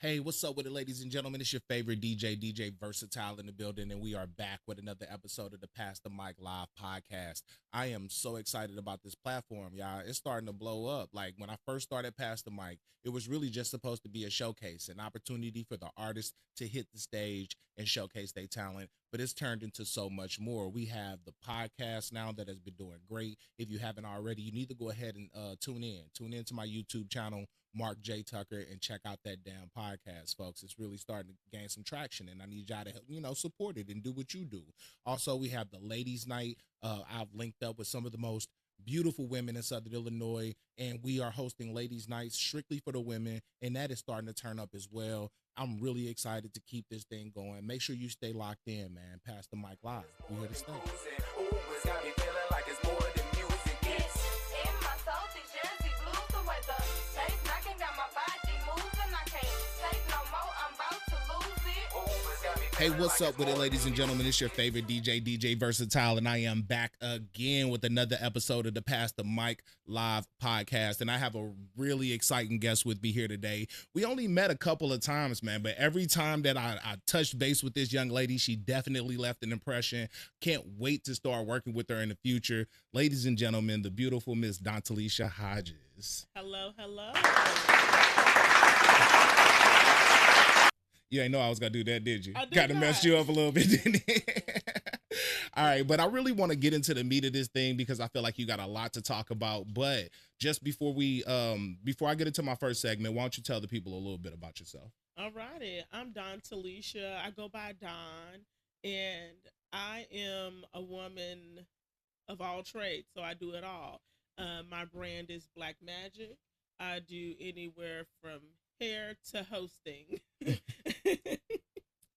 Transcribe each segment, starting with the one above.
Hey, what's up with it, ladies and gentlemen? It's your favorite DJ Versityle in the building, and we are back with another episode of the Pass the Mic Live podcast. I am so excited about this platform, y'all. It's starting to blow up. Like when I first started Pass the Mic, it was really just supposed to be a showcase, an opportunity for the artists to hit the stage and showcase their talent. But it's turned into so much more. We have the podcast now that has been doing great. If you haven't already, you need to go ahead and tune in. Tune in to my YouTube channel, Mark J. Tucker, and check out that damn podcast, folks. It's really starting to gain some traction, and I need y'all to help, support it and do what you do. Also, we have the Ladies Night. I've linked up with some of the most beautiful women in Southern Illinois, and we are hosting Ladies Nights strictly for the women, and that is starting to turn up as well. I'm really excited to keep this thing going. Make sure you stay locked in, man. Pass the mic live. We here to stay. Hey, what's up with it, ladies and gentlemen? It's your favorite DJ Versityle, and I am back again with another episode of the Pass the Mic Live podcast. And I have a really exciting guest with me here today. We only met a couple of times, man, but every time that I touched base with this young lady, she definitely left an impression. Can't wait to start working with her in the future. Ladies and gentlemen, the beautiful Miss Dontalisha Hodges. Hello, hello. You ain't know I was going to do that, did you? I did Kind of not. messed you up a little bit, didn't it? All right, but I really want to get into the meat of this thing because I feel like you got a lot to talk about. But just before I get into my first segment, why don't you tell the people a little bit about yourself? All righty. I'm Dontalisha. I go by Don, and I am a woman of all trades, so I do it all. My brand is Black Magic. I do anywhere from hair to hosting.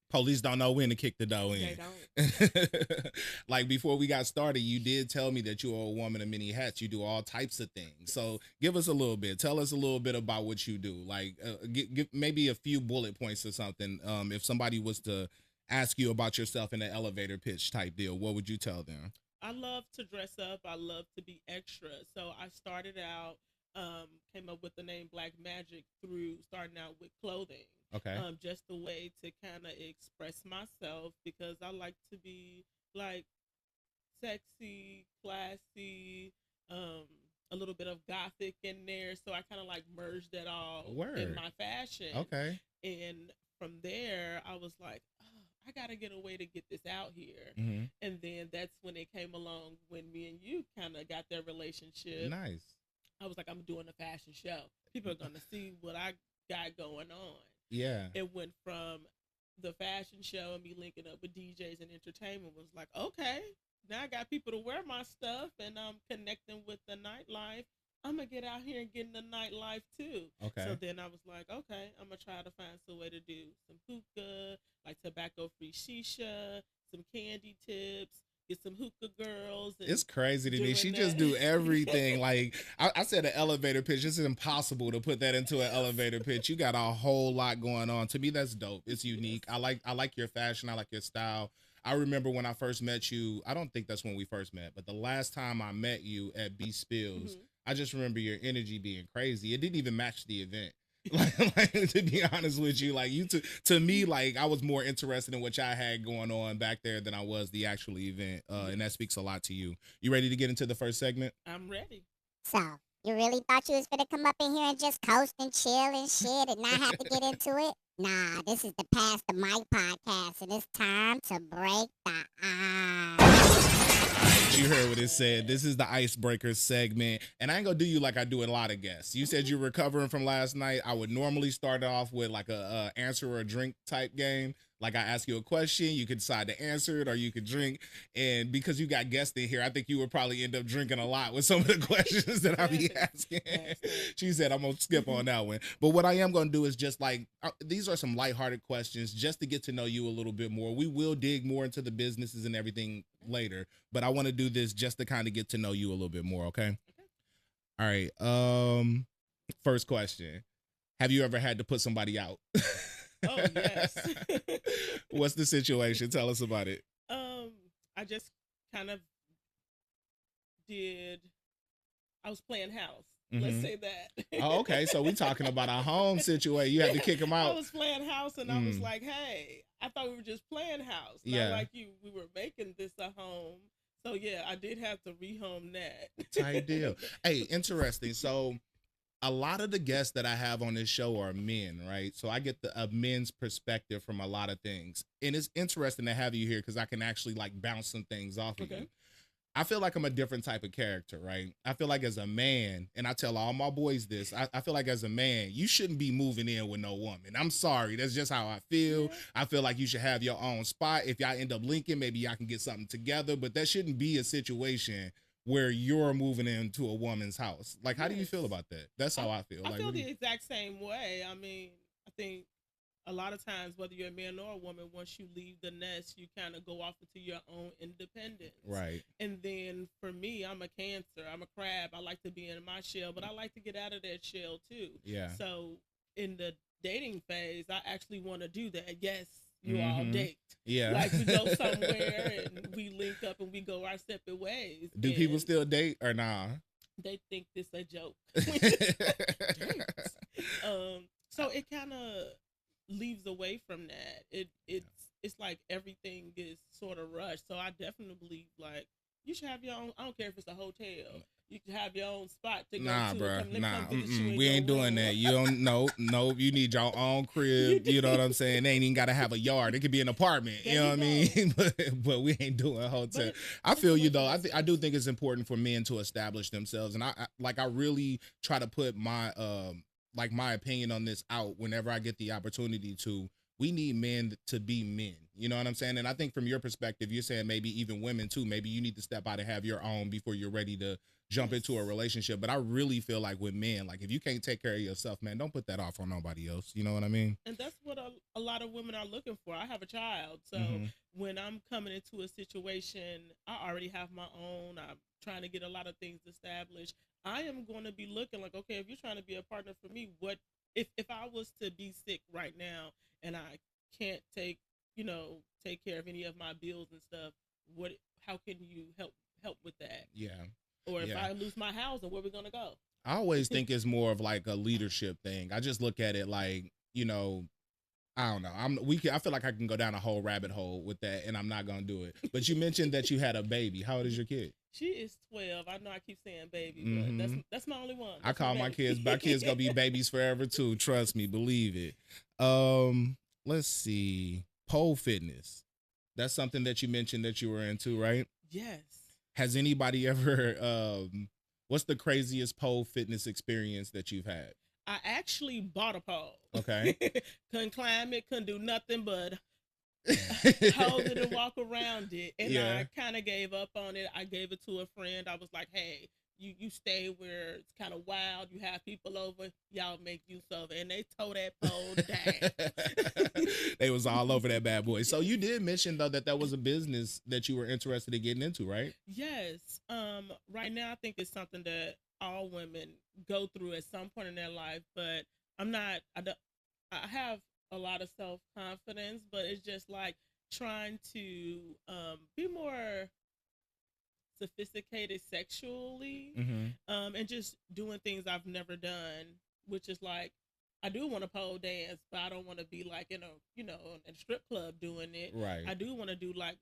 Police don't know when to kick the door in. They don't. Like before we got started, you did tell me that you're a woman of many hats. You do all types of things. So give us a little bit. Tell us a little bit about what you do. Like give maybe a few bullet points or something. If somebody was to ask you about yourself in an elevator pitch type deal, what would you tell them? I love to dress up. I love to be extra. So I started out, came up with the name Black Magic through starting out with clothing. Okay. Just a way to kind of express myself because I like to be like sexy, classy, a little bit of gothic in there. So I kind of like merged it all in my fashion. Okay. And from there, I was like, oh, I got to get a way to get this out here. Mm-hmm. And then that's when it came along when me and you kind of got that relationship. Nice. I was like, I'm doing a fashion show. People are going to see what I got going on. Yeah. It went from the fashion show and me linking up with DJs and entertainment was like, okay, now I got people to wear my stuff and I'm connecting with the nightlife. I'm going to get out here and get in the nightlife too. Okay. So then I was like, okay, I'm going to try to find some way to do some hookah, like tobacco-free shisha, some candy tips, get some hookah girls. It's crazy to me. She that. just do everything. Like I said, an elevator pitch. It's impossible to put that into an elevator pitch. You got a whole lot going on. To me, that's dope. It's unique. I like your fashion. I like your style. I remember when I first met you. I don't think that's when we first met, but the last time I met you at B Spills, I just remember your energy being crazy. It didn't even match the event. like to be honest with you, like you to me, like I was more interested in what y'all had going on back there than I was the actual event, and that speaks a lot to you. You ready to get into the first segment? I'm ready. So, you really thought you was gonna come up in here and just coast and chill and shit and not have to get into it? Nah, this is the Pass the Mic podcast, and it's time to break the ice. You heard what it said. This is the icebreaker segment, and I ain't gonna do you like I do a lot of guests. You said you're recovering from last night. I would normally start off with like a answer or a drink type game. Like I ask you a question, you could decide to answer it or you could drink. And because you got guests in here, I think you would probably end up drinking a lot with some of the questions that I'll be asking. She said I'm gonna skip on that one. But what I am gonna do is just like these are some lighthearted questions just to get to know you a little bit more. We will dig more into the businesses and everything later, but I want to do this just to kind of get to know you a little bit more. Okay. All right. First question: have you ever had to put somebody out? Oh, yes. What's the situation? Tell us about it. I just kind of I was playing house. Let's Mhm. say that. Oh, okay. So we talking about a home situation. You had to kick him I out. was playing house and I was Mm. like, hey, I thought we were just playing house. Yeah. Not like you, we were making this a home. So yeah, I did have to rehome that. Tight deal. Hey, interesting. So a lot of the guests that I have on this show are men, right? So I get a men's perspective from a lot of things. And it's interesting to have you here because I can actually like bounce some things off of Okay. you. I feel like I'm a different type of character, right? I feel like as a man, and I tell all my boys this, I feel like as a man, you shouldn't be moving in with no woman. I'm sorry. That's just how I feel. Yeah. I feel like you should have your own spot. If y'all end up linking, maybe y'all can get something together, but that shouldn't be a situation where you're moving into a woman's house. Like, how do you feel Yes. about that? That's how I feel. I Like, feel what do the you- exact same way. I mean, I think a lot of times, whether you're a man or a woman, once you leave the nest, you kind of go off into your own independence. right. And then for me, I'm a Cancer. I'm a crab. I like to be in my shell, but I like to get out of that shell too. Yeah. So in the dating phase, I actually want to do that. Yes, you all Mhm. date. Yeah. Like we go somewhere and we link up and we go our separate ways. Do people And still date or nah? They think this a joke. So it kind of leaves away from that. It's like everything is sort of rushed. So I definitely believe like you should have your own. I don't care if it's a hotel. You should have your own spot to go Nah, to. bro. Let me Nah. come visit you in We your ain't doing room. that. You don't know. No, you need your own crib. You know what I'm saying? They ain't even got to have a yard. It could be an apartment. There You know you what I mean? but we ain't doing a hotel. But I feel you though. situation I do is- think it's important for men to establish themselves, and I really try to put my my opinion on this out whenever I get the opportunity to. We need men to be men. You know what I'm saying? And I think from your perspective, you're saying maybe even women too. Maybe you need to step out and have your own before you're ready to jump into a Yes. relationship. But I really feel like with men, like if you can't take care of yourself, man, don't put that off on nobody else. You know what I mean? And that's what a lot of women are looking for. I have a child, so Mhm. when I'm coming into a situation, I already have my own. I'm trying to get a lot of things established. I am going to be looking like, okay, if you're trying to be a partner for me, what if I was to be sick right now and I can't take care of any of my bills and stuff? How can you help with that? Yeah. Or if Yeah. I lose my house, then where we gonna go? I always think it's more of like a leadership thing. I just look at it like, I don't know. I feel like I can go down a whole rabbit hole with that, and I'm not gonna do it. But you mentioned that you had a baby. How old is your kid? She is 12. I know I keep saying baby, Mhm. but that's my only one. I That's call my baby. kids. My kids gonna be babies forever too. Trust me, believe it. Let's see. Pole fitness. That's something that you mentioned that you were into, right? Yes. Has anybody ever? What's the craziest pole fitness experience that you've had? I actually bought a pole. Okay. Couldn't climb it, couldn't do nothing but hold it and walk around it. And Yeah. I kind of gave up on it. I gave it to a friend. I was like, hey, you stay where it's kind of wild. You have people over. Y'all make use of it. And they tore that pole down. They was all over that bad boy. So you did mention though that was a business that you were interested in getting into, right? Yes. Right now I think it's something that all women go through at some point in their life, but I have a lot of self-confidence, but it's just like trying to be more sophisticated sexually, Mm-hmm. and just doing things I've never done, which is like I do want to pole dance, but I don't want to be like in a strip club doing it. Right. I do want to do like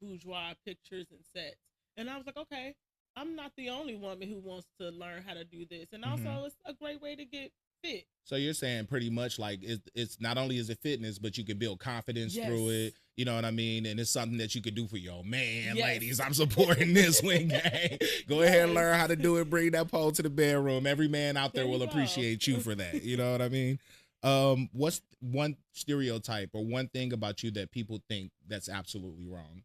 bourgeois pictures and sets. And I was like, okay, I'm not the only woman who wants to learn how to do this. And also, it's a great way to get fit. So you're saying pretty much like it's not only is it fitness, but you can build confidence through it. You know what I mean? And it's something that you could do for your man, Yes. ladies. I'm supporting this swing gang. Go ahead and learn how to do it. Bring that pole to the bedroom. Every man out there There will you go. appreciate you for that. You know what I mean? What's one stereotype or one thing about you that people think that's absolutely wrong?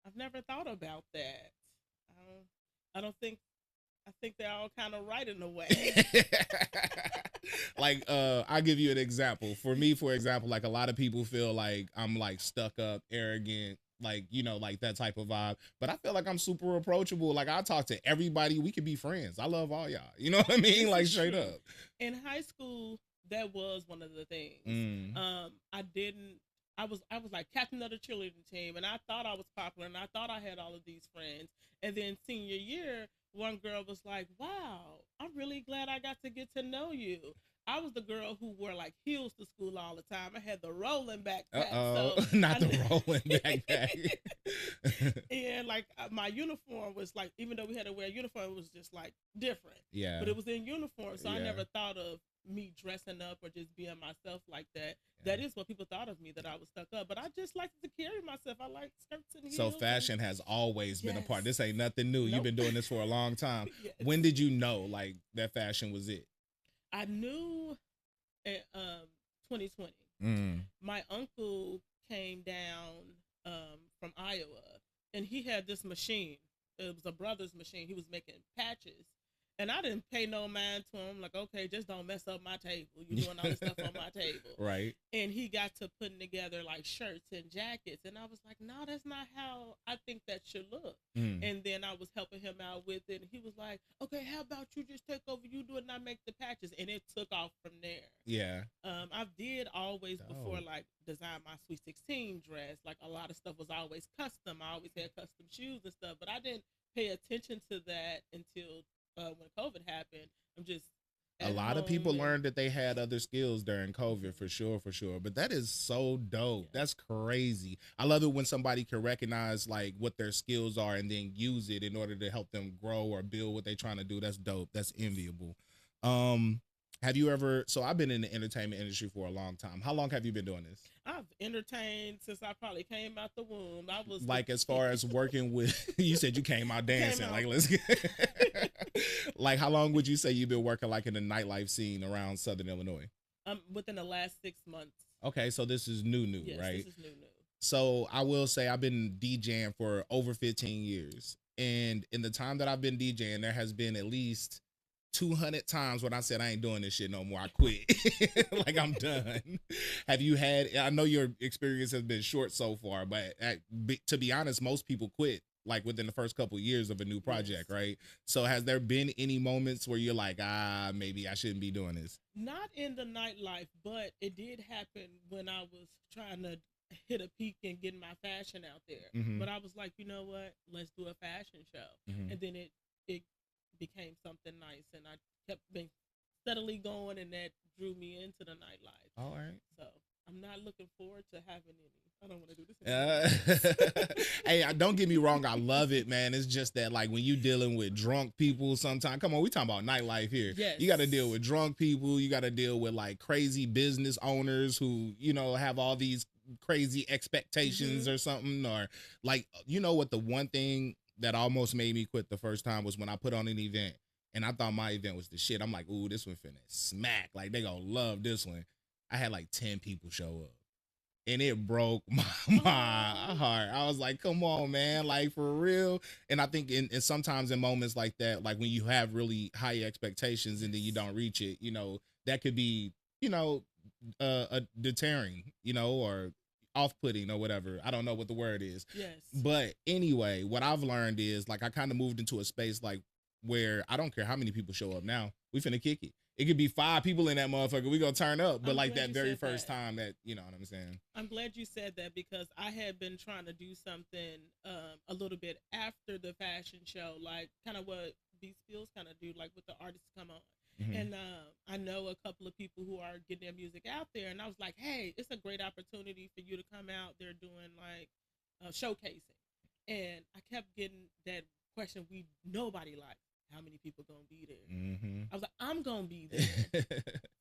I've never thought about that. I think they're all kind of right in a way. Like I'll give you an example. For me, for example, like a lot of people feel like I'm like stuck up, arrogant, like like that type of vibe. But I feel like I'm super approachable. Like I talk to everybody. We could be friends. I love all y'all. You know what I mean? This Like is straight true. up. In high school, that was one of the things. Mm. I didn't I was like captain of the cheerleading team, and I thought I was popular, and I thought I had all of these friends. And then senior year, one girl was like, "Wow, I'm really glad I got to get to know you." I was the girl who wore like heels to school all the time. I had the rolling backpack. Not the rolling backpack. And like my uniform was like, even though we had to wear a uniform, it was just like different. Yeah. But it was in uniform, so I Yeah. never thought of me dressing up or just being myself like that. Yeah. That is what people thought of me, that I was stuck up. But I just like to carry myself. I like skirts and heels. So fashion has always been a part. Yes. This ain't nothing new. You've been doing this for a long time. Yes. When did you know like that fashion was it? I knew in 2020. My uncle came down from Iowa, and he had this machine. It was a brother's machine. He was making patches. And I didn't pay no mind to him. Like, okay, just don't mess up my table. You're doing all this stuff on my table. Right. And he got to putting together like shirts and jackets. And I was like, no, that's not how I think that should look. And then I was helping him out with it. And he was like, okay, how about you just take over? You do it and I make the patches. And it took off from there. Yeah. I did always before Dope. like design my Sweet 16 dress. Like a lot of stuff was always custom. I always had custom shoes and stuff. But I didn't pay attention to that until when COVID happened. I'm just A lot of people learned that they had other skills during COVID, for sure. But that is so dope. Yeah. That's crazy. I love it when somebody can recognize like what their skills are and then use it in order to help them grow or build what they're trying to do. That's dope. That's enviable. Have you ever, so I've been in the entertainment industry for a long time. How long have you been doing this? I've entertained since I probably came out the womb. I was Like as far as working with, you said you came out dancing. out. Like let's get, like how long would you say you've been working like in the nightlife scene around Southern Illinois? Within the last 6 months. Okay, so this is new, Yes, right? this is new. So I will say I've been DJing for over 15 years. And in the time that I've been DJing, there has been at least 200 times when I said I ain't doing this shit no more. I quit. Like I'm done. Have you had, I know your experience has been short so far, but to be honest, most people quit like within the first couple of years of a new project, Yes. right? So has there been any moments where you're like, maybe I shouldn't be doing this? Not in the nightlife, but it did happen when I was trying to hit a peak and getting my fashion out there. Mhm. But I was like, you know what? Let's do a fashion show. Mhm. And then it became something nice, and I kept being steadily going, and that drew me into the nightlife. All right. So I'm not looking forward to having any. I don't want to do this anymore. Hey, don't get me wrong. I love it, man. It's just that, like, when you dealing with drunk people sometimes, come on, we talking about nightlife here. Yes. You got to deal with drunk people. You got to deal with, like, crazy business owners who, have all these crazy expectations or something. Or, like, what the one thing that almost made me quit the first time was when I put on an event. And I thought my event was the shit. I'm like, ooh, this one finna smack. Like, they gonna love this one. I had, like, 10 people show up. And it broke my heart. I was like, come on, man, like for real. And I think in sometimes in moments like that, like when you have really high expectations and then you don't reach it, that could be, a deterring, or off-putting or whatever. I don't know what the word is. Yes. But anyway, what I've learned is like I kind of moved into a space like where I don't care how many people show up now. We finna kick it. It could be 5 people in that motherfucker. We gonna turn up. But I'm like glad that you very said first that. time that, you know what I'm saying? I'm glad you said that, because I had been trying to do something a little bit after the fashion show, like kind of what Beast Bills kind of do, like with the artists come on. Mhm. And I know a couple of people who are getting their music out there, and I was like, hey, it's a great opportunity for you to come out there doing like showcasing. And I kept getting that question nobody liked. How many people gonna be there? Mm-hmm. I was like, I'm gonna be there.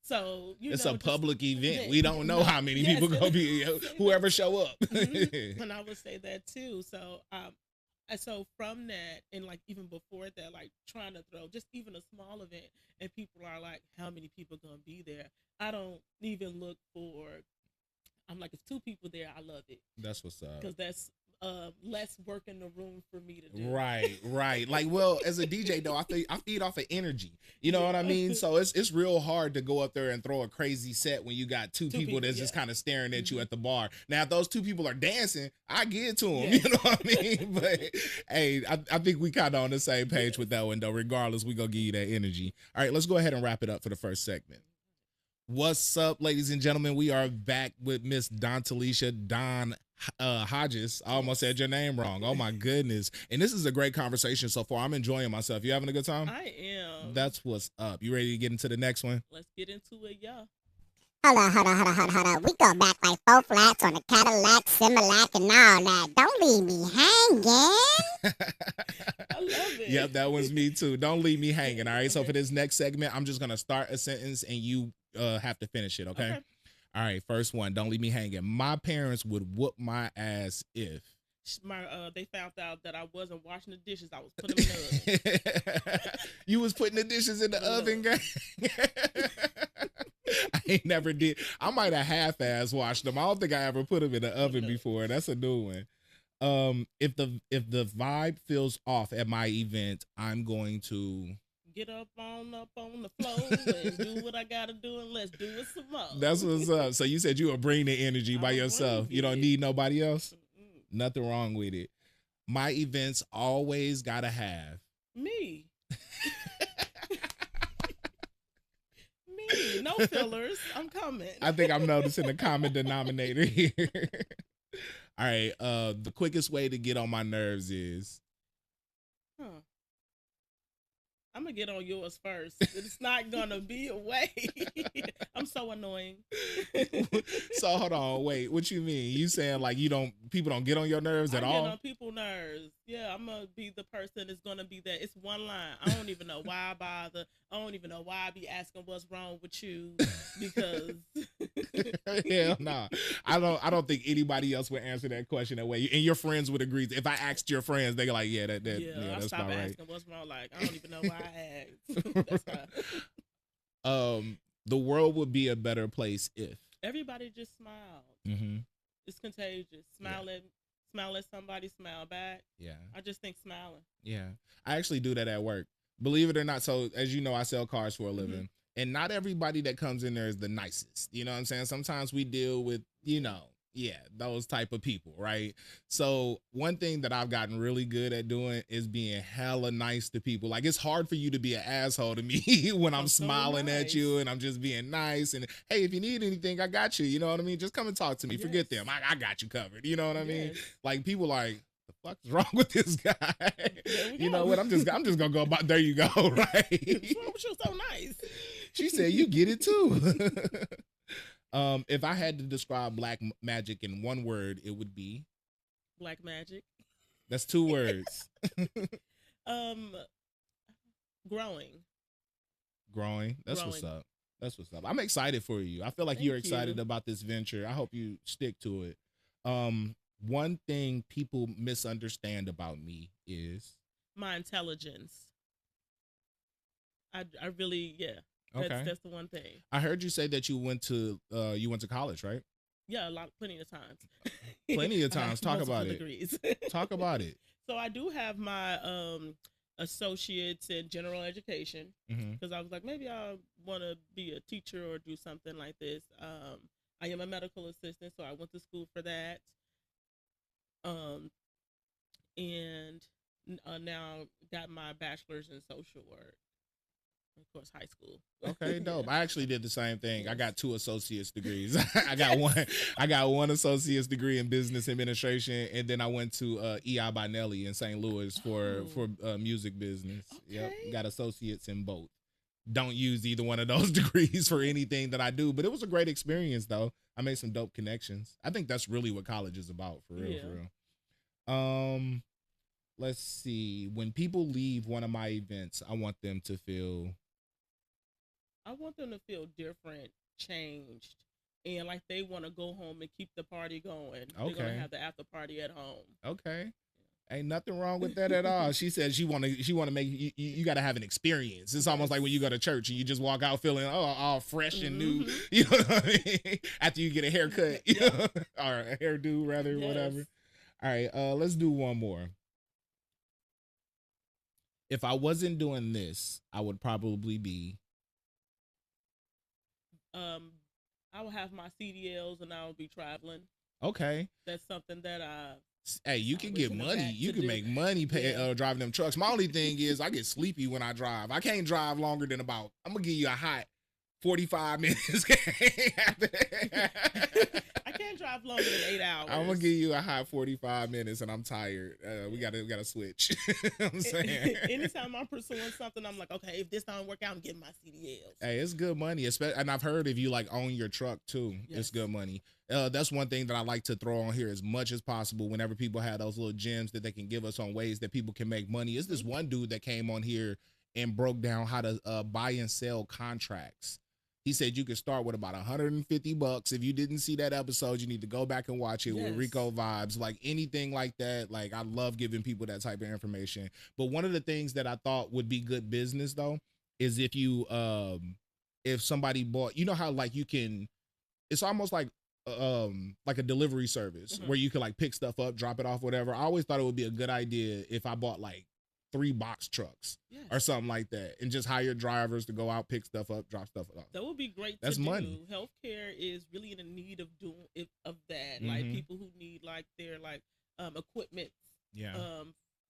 So it's know, a just- public event. Yeah, We don't know how many yes, people gonna be. Whoever show up. Mhm. And I would say that too. So so from that, and like even before that, like trying to throw just even a small event, and people are like, how many people gonna be there? I don't even look for. I'm like, if 2 people there, I love it, That's what's up. because that's less work in the room for me to do. Right. Like, well, as a DJ though, I feed off of energy. You know what I mean? So it's real hard to go up there and throw a crazy set when you got two people that's just kind of staring at you at the bar. Now, if those 2 people are dancing, I get it to them. Yes. You know what I mean? But hey, I think we kind of on the same page with that one though. Regardless, we gonna give you that energy. All right, let's go ahead and wrap it up for the first segment. What's up, ladies and gentlemen? We are back with Miss Dontalisha Hodges. I almost said your name wrong. Oh my goodness. And this is a great conversation so far. I'm enjoying myself. You having a good time? I am. That's what's up. You ready to get into the next one? Let's get into it, yeah. Hold on. We go back like 4 flats on a Cadillac, Similac, and all that. Don't leave me hanging. I love it. Yep, that was me too. Don't leave me hanging. All right. So for this next segment, I'm just gonna start a sentence and you have to finish it. Okay? All right. First one. Don't leave me hanging. My parents would whoop my ass if They found out that I wasn't washing the dishes. I was putting them in the oven. You was putting the dishes in the oven, guy. I ain't never did. I might have half-ass washed them. I don't think I ever put them in the oven before. That's a new one. If the vibe feels off at my event, I'm going to get up on the floor and do what I gotta do, and let's do it some more. That's what's up. So you said you will bring the energy by yourself. You don't need nobody else. Nothing wrong with it. My events always gotta have me. Me, no fillers. I'm coming. I think I'm noticing the common denominator here. All right. The quickest way to get on my nerves is. I'm gonna get on yours first. It's not gonna be a way. I'm so annoying. So hold on, wait. What you mean? You saying like people don't get on your nerves at all? I get on people's nerves. Yeah, I'm gonna be the person that's gonna be there. It's one line. I don't even know why I bother. I don't even know why I be asking what's wrong with you, because hell nah. I don't think anybody else would answer that question that way. And your friends would agree. If I asked your friends, they go like, yeah, that's stop about right. Asking what's wrong. Like, I don't even know why I asked. That's fine. The world would be a better place if everybody just smiled. Mm-hmm. It's contagious. Smile at somebody, smile back. Yeah. I just think smiling. Yeah. I actually do that at work. Believe it or not. So as you know, I sell cars for a living. Mm-hmm. And not everybody that comes in there is the nicest. You know what I'm saying? Sometimes we deal with, those type of people, right? So one thing that I've gotten really good at doing is being hella nice to people. Like, it's hard for you to be an asshole to me when I'm smiling at you and I'm just being nice. And hey, if you need anything, I got you. You know what I mean? Just come and talk to me. Yes. Forget them. I got you covered. You know what I mean? Like, people like, the fuck is wrong with this guy? You know what? I'm just gonna go about. There you go. Right? What's wrong with you? So nice. She said you get it too. If I had to describe black magic in one word, it would be black magic. That's 2 words. Growing. That's what's up. That's what's up. I'm excited for you. I feel like you're excited about this venture. I hope you stick to it. One thing people misunderstand about me is my intelligence. I really, Okay. That's the one thing. I heard you say that you went to college, right? Yeah, plenty of times. Plenty of times. Talk about it. Degrees. Talk about it. So I do have my associates in general education, because I was like, maybe I want to be a teacher or do something like this. I am a medical assistant, so I went to school for that. And now got my bachelor's in social work. Of course, high school. Okay, dope. I actually did the same thing. I got 2 associate's degrees. I got one associate's degree in business administration, and then I went to EI by Nelly in St. Louis for music business. Okay. Yep, got associates in both. Don't use either one of those degrees for anything that I do, but it was a great experience though. I made some dope connections. I think that's really what college is about, for real, for real. Let's see. When people leave one of my events, I want them to feel different, changed, and like they want to go home and keep the party going. Okay. They're gonna have the after party at home. Okay. Ain't nothing wrong with that at all. She said she want to make you got to have an experience. It's almost like when you go to church and you just walk out feeling all fresh and new. You know what I mean? After you get a haircut, or a hairdo rather, whatever. All right, let's do one more. If I wasn't doing this, I would probably be. I will have my CDLs and I will be traveling. Okay. That's something that Hey, you can get money. You can make money driving them trucks. My only thing is I get sleepy when I drive. I can't drive longer than I'm going to give you a hot 45 minutes. I can't drive longer than 8 hours. I'm gonna give you a hot 45 minutes, and I'm tired. We gotta switch. I'm saying. Anytime I'm pursuing something, I'm like, okay, if this don't work out, I'm getting my CDLs. Hey, it's good money, especially, and I've heard if you like own your truck too, it's good money. That's one thing that I like to throw on here as much as possible. Whenever people have those little gems that they can give us on ways that people can make money, is this one dude that came on here and broke down how to buy and sell contracts. He said you could start with about $150. If you didn't see that episode, you need to go back and watch it with Rico Vibes. Like anything like that. Like I love giving people that type of information. But one of the things that I thought would be good business though is if you if somebody bought, you know how like you can, it's almost like a delivery service where you can like pick stuff up, drop it off, whatever. I always thought it would be a good idea if I bought like 3 box trucks or something like that, and just hire drivers to go out, pick stuff up, drop stuff off. That would be great. That's to money. Do. Healthcare is really in the need of doing it, of that. Like people who need like their like equipment.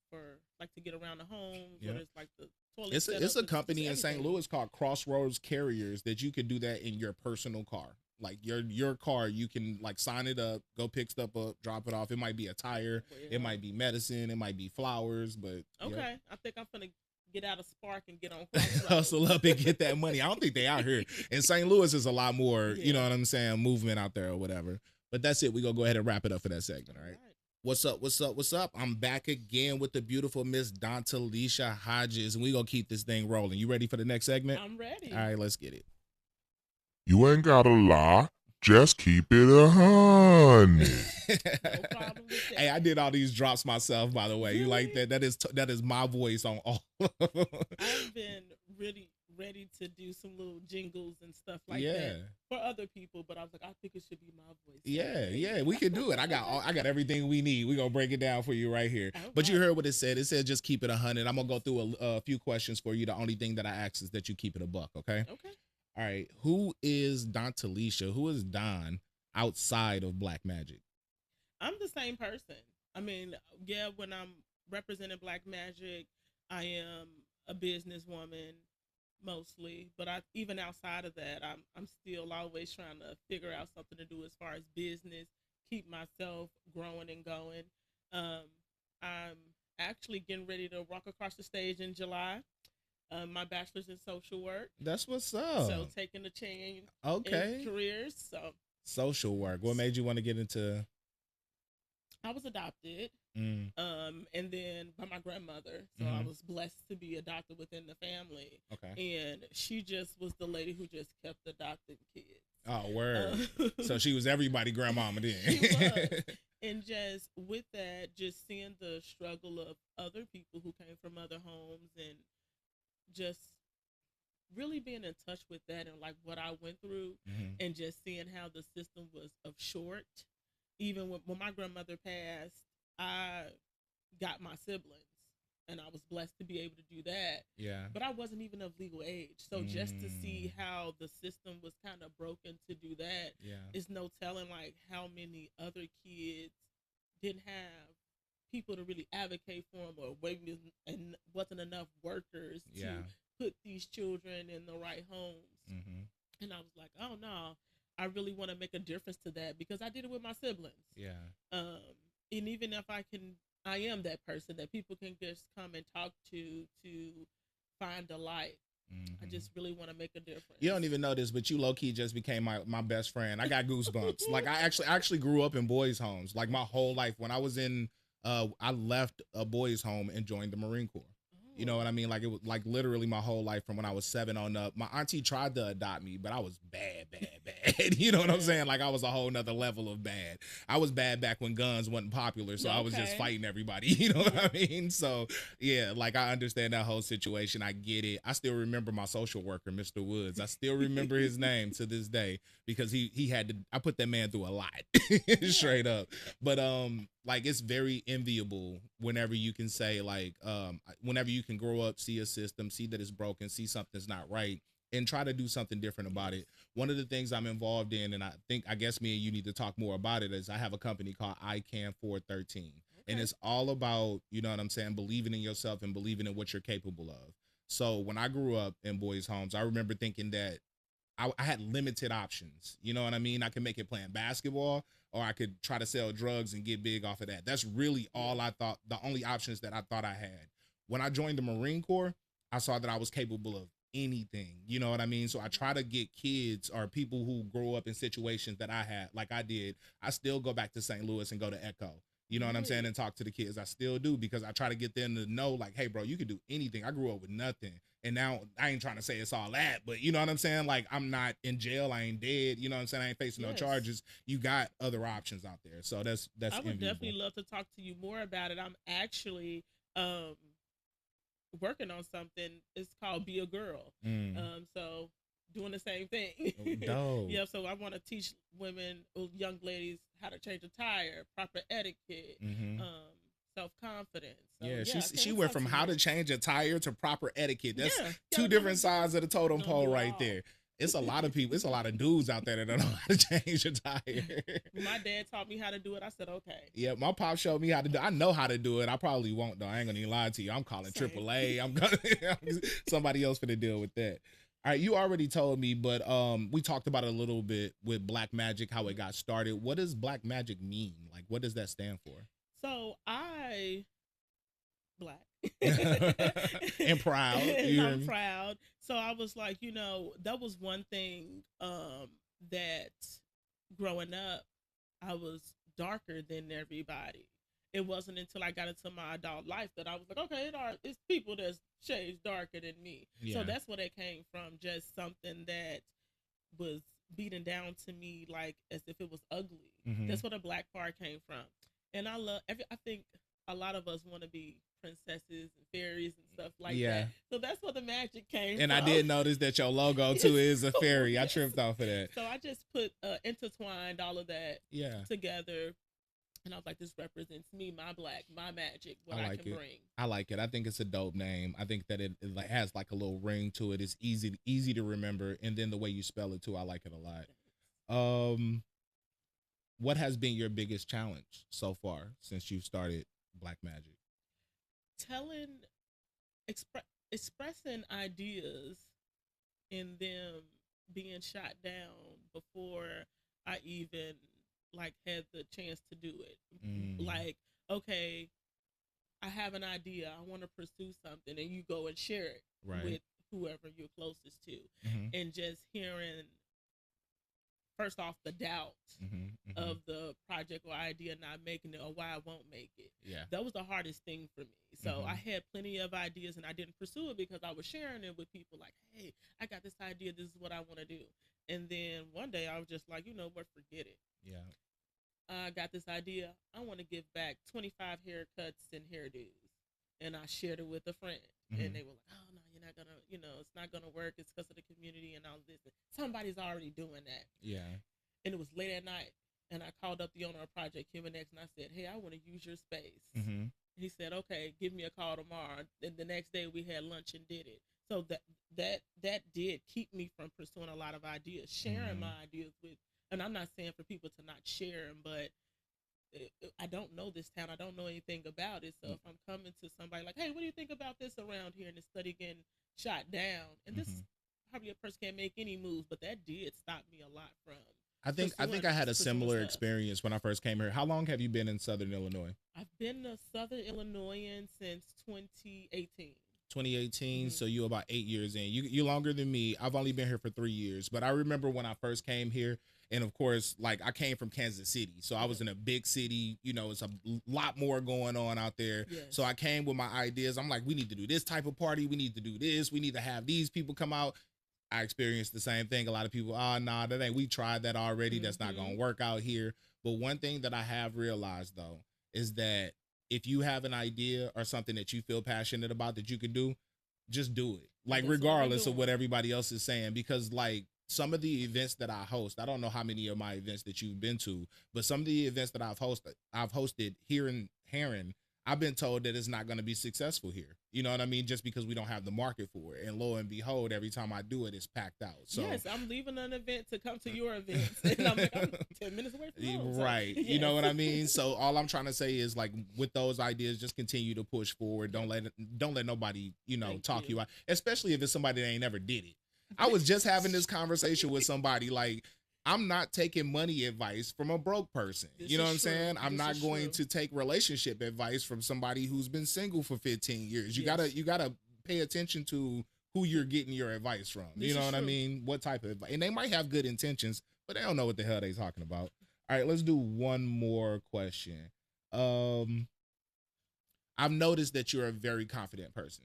For like to get around the home. Whether it's like the toilet. It's a company in St. Louis called Crossroads Carriers that you could do that in your personal car. Like your car, you can like sign it up, go pick stuff up, drop it off. It might be a tire, it might be medicine, it might be flowers, but okay. I think I'm gonna get out of Spark and get on Crossroads. Hustle up and get that money. I don't think they out here in St. Louis. Is a lot more, you know what I'm saying, movement out there or whatever. But that's it. We gonna go ahead and wrap it up for that segment. All right. What's up? What's up? What's up? I'm back again with the beautiful Miss Dontalisha Hodges, and we gonna keep this thing rolling. You ready for the next segment? I'm ready. All right, let's get it. You ain't gotta lie, just keep it 100. No problem with that. Hey, I did all these drops myself, by the way. You like that? That is my voice on all. I've been really ready to do some little jingles and stuff like that for other people, but I was like, I think it should be my voice. Yeah, we can do it. I got everything we need. We're gonna break it down for you right here. Okay. But you heard what it said. It said just keep it 100. I'm gonna go through a few questions for you. The only thing that I ask is that you keep it a buck, okay? Okay. All right. Who is Dontalisha? Who is Don outside of Black Magic? I'm the same person. I mean, when I'm representing Black Magic, I am a businesswoman mostly, but even outside of that, I'm still always trying to figure out something to do as far as business, keep myself growing and going. I'm actually getting ready to walk across the stage in July. My bachelor's in social work. That's what's up. So taking a change in careers. So social work. What made you want to get into? I was adopted, and then by my grandmother. So I was blessed to be adopted within the family. Okay. And she just was the lady who just kept adopting kids. Oh, word. So she was everybody grandmama then. She was. And just with that, just seeing the struggle of other people who came from other homes and just really being in touch with that and like what I went through and just seeing how the system was of short. Even when my grandmother passed, I got my siblings and I was blessed to be able to do that. Yeah. But I wasn't even of legal age. So just to see how the system was kind of broken to do that is no telling like how many other kids didn't have people to really advocate for them or and wasn't enough workers to put these children in the right homes. And I was like, oh no, I really want to make a difference to that because I did it with my siblings. Yeah. And even if I am that person that people can just come and talk to find a light. I just really want to make a difference. You don't even know this, but you low key just became my best friend. I got goosebumps. Like I actually grew up in boys' homes. Like my whole life. When I was in I left a boys' home and joined the Marine Corps. You know what I mean? Like it was like literally my whole life from when I was 7 on up. My auntie tried to adopt me, but I was bad. You know what I'm saying? Like I was a whole nother level of bad. I was bad back when guns wasn't popular, so I was just fighting everybody. You know what I mean? So yeah, like I understand that whole situation. I get it. I still remember my social worker, Mr. Woods. I still remember his name to this day because he had to. I put that man through a lot, straight up. But like it's very enviable whenever you can say like whenever you can grow up, see a system, see that it's broken, see something's not right, and try to do something different about it. One of the things I'm involved in, and I guess me and you need to talk more about it, is I have a company called I Can 413. And it's all about, you know what I'm saying, believing in yourself and believing in what you're capable of. So when I grew up in boys' homes, I remember thinking that I had limited options. You know what I mean? I could make it playing basketball, or I could try to sell drugs and get big off of that. That's really all I thought, the only options that I thought I had. When I joined the Marine Corps, I saw that I was capable of anything. You know what I mean? So I try to get kids or people who grow up in situations that I had, like I did. I still go back to St. Louis and go to Echo. You know what I'm saying? And talk to the kids. I still do, because I try to get them to know, like, hey, bro, you can do anything. I grew up with nothing. And now I ain't trying to say it's all that, but you know what I'm saying? Like, I'm not in jail. I ain't dead. You know what I'm saying? I ain't facing no charges. You got other options out there. So that's I would enviable. definitely love to talk to you more about it. I'm actually working on something. It's called Be a Girl. So doing the same thing. Dope. Yeah, so I want to teach women, young ladies, how to change a tire, proper etiquette, self-confidence. So, yeah, she went from how to change a tire to proper etiquette. That's two different sides of the totem pole right there. It's a lot of people. It's a lot of dudes out there that don't know how to change a tire. My dad taught me how to do it. I said, okay. Yeah, my pop showed me how to do it. I know how to do it. I probably won't, though. I ain't going to even lie to you. I'm calling AAA. I'm going somebody else for to deal with that. All right, you already told me, but we talked about it a little bit with Black Magic, how it got started. What does Black Magic mean? Like, what does that stand for? So Black. And proud. I'm proud. So I was like, that was one thing that growing up, I was darker than everybody. It wasn't until I got into my adult life that I was like, okay, it's people that's shades darker than me. Yeah. So that's where it came from, just something that was beaten down to me like as if it was ugly. That's where the black part came from. And I think a lot of us want to be princesses and fairies and stuff like that. So that's where the magic came from. And I did notice that your logo too is a fairy. I tripped off of that. So I just intertwined all of that together. And I was like, this represents me, my black, my magic, what I can bring. I like it. I think it's a dope name. I think that it has like a little ring to it. It's easy to remember. And then the way you spell it too, I like it a lot. What has been your biggest challenge so far since you've started Black Magic? Expressing ideas and them being shot down before I even had the chance to do it. Like, okay, I have an idea, I want to pursue something, and you go and share it with whoever you're closest to. And just hearing first off the doubt of the project or idea not making it, or why I won't make it. That was the hardest thing for me. So I had plenty of ideas and I didn't pursue it because I was sharing it with people like, hey, I got this idea, this is what I want to do. And then one day I was just like, you know what, forget it. I got this idea. I want to give back 25 haircuts and hairdos. And I shared it with a friend. And they were like, oh, no, you're not going to, it's not going to work. It's because of the community and all this. Somebody's already doing that. And it was late at night. And I called up the owner of Project Human X and I said, hey, I want to use your space. He said, okay, give me a call tomorrow. And the next day we had lunch and did it. So that did keep me from pursuing a lot of ideas, sharing my ideas with. And I'm not saying for people to not share them, but I don't know this town. I don't know anything about it. So if I'm coming to somebody like, hey, what do you think about this around here? And the study getting shot down. And this probably a person can't make any moves, but that did stop me a lot from. I think I had a similar experience when I first came here. How long have you been in Southern Illinois? I've been a Southern Illinoisan since 2018. 2018, so you about 8 years in. You're longer than me. I've only been here for 3 years, but I remember when I first came here, and of course, like I came from Kansas City, so I was in a big city. It's a lot more going on out there. So I came with my ideas. I'm like, we need to do this type of party. We need to do this. We need to have these people come out. I experienced the same thing. A lot of people, nah, that ain't. We tried that already. That's not gonna work out here. But one thing that I have realized though is that if you have an idea or something that you feel passionate about that you can do, just do it. Like, regardless of what everybody else is saying, because like some of the events that I host, I don't know how many of my events that you've been to, but some of the events that I've hosted here in Heron, I've been told that it's not going to be successful here. You know what I mean? Just because we don't have the market for it. And lo and behold, every time I do it, it's packed out. So yes, I'm leaving an event to come to your events. And I'm 10 minutes away from home. Right. So, yes. You know what I mean? So all I'm trying to say is, like, with those ideas, just continue to push forward. Don't let nobody, talk you out, especially if it's somebody that ain't never did it. I was just having this conversation with somebody. Like, I'm not taking money advice from a broke person. This You know is what I'm saying? true. I'm This not is going true. to take relationship advice from somebody who's been single for 15 years. You Yes. gotta pay attention to who you're getting your advice from. This You know is what I true. mean? What type of advice? And they might have good intentions, but they don't know what the hell they talking about. All right, let's do one more question. I've noticed that you're a very confident person.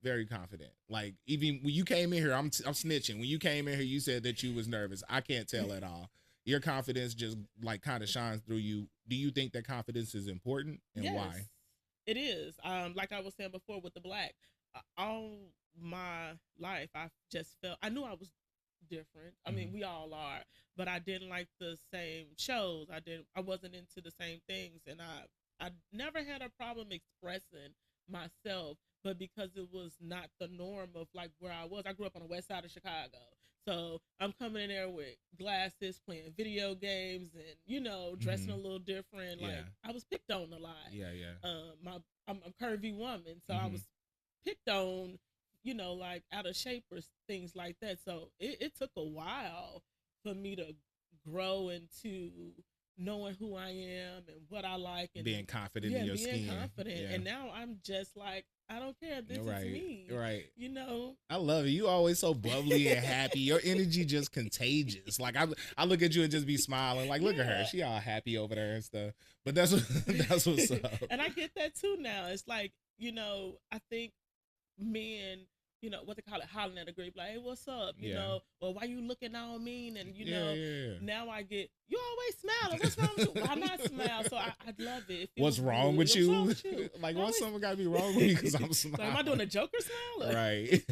Very confident. Like, even when you came in here, I'm snitching. When you came in here, you said that you was nervous. I can't tell at all. Your confidence just like kind of shines through you. Do you think that confidence is important, and Yes, why? it is. Like I was saying before with the black, all my life I just felt I knew I was different. I mean, we all are, but I didn't like the same shows. I wasn't into the same things, and I never had a problem expressing myself, but because it was not the norm of like where I was. I grew up on the west side of Chicago. So I'm coming in there with glasses, playing video games, and dressing a little different. Like Yeah. I was picked on a lot. Yeah, yeah. I'm a curvy woman, so I Mhm. was picked on, like out of shape or things like that. So it took a while for me to grow into knowing who I am and what I like and Being confident in your being skin. confident. Yeah. And now I'm just like, I don't care. This Right, is me. right. I love it. You always so bubbly and happy. Your energy just contagious. Like I look at you and just be smiling. Like, look at her. Yeah. She all happy over there and stuff. But that's that's what's up. And I get that too now. It's like, I think men, what they call it, hollering at a grape, like, hey, what's up? Or why you looking all mean? And Yeah. now I get, you always smiling. What's wrong with you? Why not smile? So I love it. It feels What's wrong good. with What's you? wrong with you? Like, Always- what's something got to be wrong with me because I'm smiling? Like, am I doing a Joker smile? Or- Right.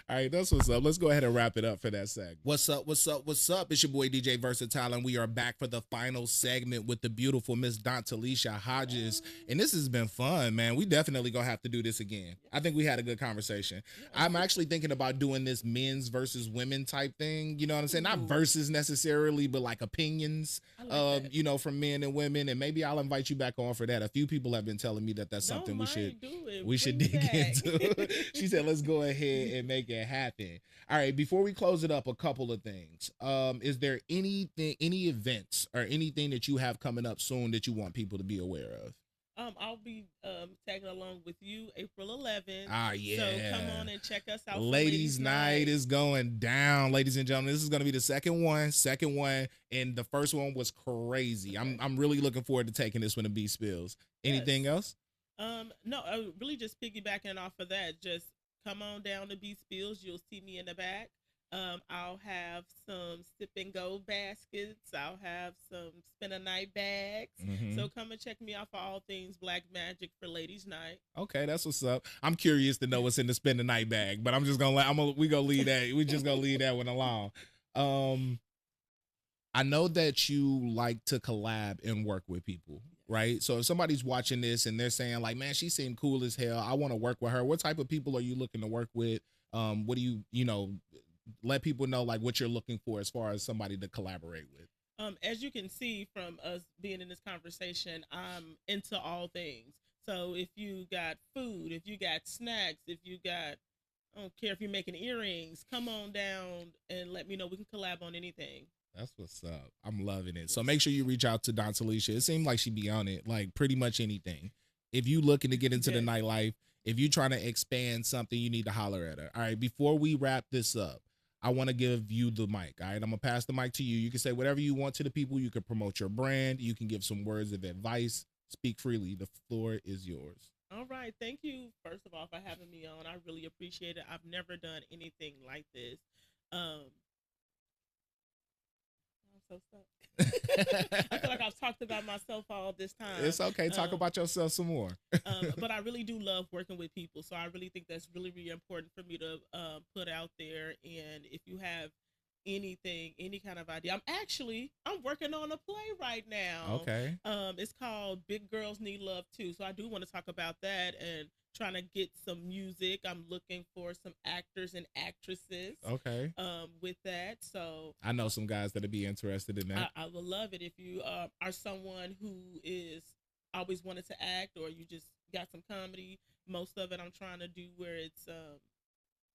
All right, that's what's up. Let's go ahead and wrap it up for that segment. What's up? It's your boy DJ Versityle, and we are back for the final segment with the beautiful Miss Dontalisha Hodges. And this has been fun, man. We definitely gonna have to do this again. I think we had a good conversation. I'm actually thinking about doing this men's versus women type thing. You know what I'm saying? Not versus necessarily, but like opinions, I like that. from men and women. And maybe I'll invite you back on for that. A few people have been telling me that that's something we should do it. we should Bring dig back. into. She said, let's go ahead and make it happen. All right, before we close it up, a couple of things. Is there any events or anything that you have coming up soon that you want people to be aware of? I'll be tagging along with you April 11th. Ah, yeah. So come on and check us out. For Ladies Night is going down, ladies and gentlemen. This is going to be the second one, and the first one was crazy. I'm really looking forward to taking this one to B Spills. Anything else? No, really just piggybacking off of that. Just come on down to B Spills. You'll see me in the back. I'll have some sip and go baskets. I'll have some spend a night bags. So come and check me out for all things Black Magic for Ladies Night. Okay, that's what's up. I'm curious to know what's in the spend the night bag, but I'm just gonna we gonna leave that. We just gonna leave that one alone. I know that you like to collab and work with people, right? So if somebody's watching this and they're saying like, man, she seemed cool as hell, I want to work with her. What type of people are you looking to work with? What do you let people know like what you're looking for as far as somebody to collaborate with? As you can see from us being in this conversation, I'm into all things. So if you got food, if you got snacks, if you got, I don't care if you're making earrings, come on down and let me know. We can collab on anything. That's what's up. I'm loving it. So make sure you reach out to Dontalisha. It seemed like she'd be on it, like pretty much anything. If you looking to get into the nightlife, if you trying to expand something, you need to holler at her. All right, before we wrap this up, I want to give you the mic. All right, I'm going to pass the mic to you. You can say whatever you want to the people. You can promote your brand. You can give some words of advice. Speak freely. The floor is yours. All right. Thank you, first of all, for having me on. I really appreciate it. I've never done anything like this. I'm so stuck. I feel like I've talked about myself all this time. It's okay. Talk about yourself some more. But I really do love working with people. So I really think that's really, really important for me to put out there. And if you have anything, any kind of idea, I'm working on a play right now. Okay. It's called Big Girls Need Love Too. So I do want to talk about that and trying to get some music. I'm looking for some actors and actresses. Okay. With that. So I know some guys that'll be interested in that. I would love it if you are someone who is always wanted to act, or you just got some comedy. Most of it I'm trying to do where it's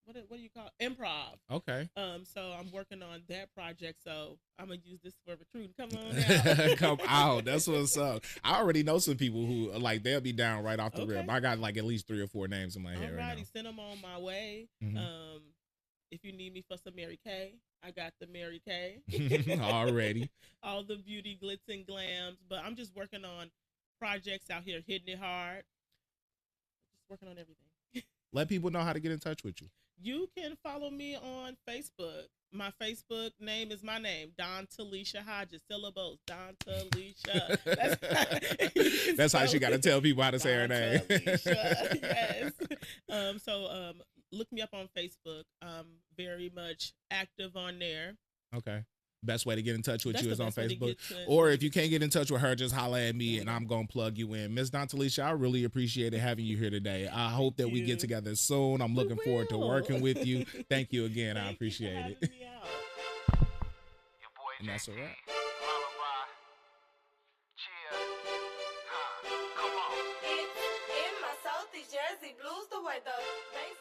what do you call it? Improv. Okay. So I'm working on that project. So I'm gonna use this for recruiting. Come on out. Come out. That's what's up. I already know some people who like they'll be down right off the Okay. rip. I got like at least 3 or 4 names in my head right Alrighty, send them on my way. Mhm. If you need me for some Mary Kay, I got the Mary Kay. now. Already. All the beauty glitz and glams. But I'm just working on projects out here, hitting it hard. Just working on everything. Let people know how to get in touch with you. You can follow me on Facebook. My Facebook name is my name, Dontalisha Hodges. Syllables, Dontalisha. That's how she got to tell people how to say her name. Dontalisha, yes. So look me up on Facebook. I'm very much active on there. Okay. Best way to get in touch with That's you the is on best way to Facebook. get to- Or if you can't get in touch with her, just holler at me and I'm going to plug you in. Miss Dontalisha, I really appreciated having you here today. I hope that we you. get together soon. I'm looking forward to will. working with you. Thank you again. I Thank you for appreciate having it. me out. Your boy And that's a JT, wrap. Lullaby, Cheer, come on. In my Southeast Jersey blues, the way the bass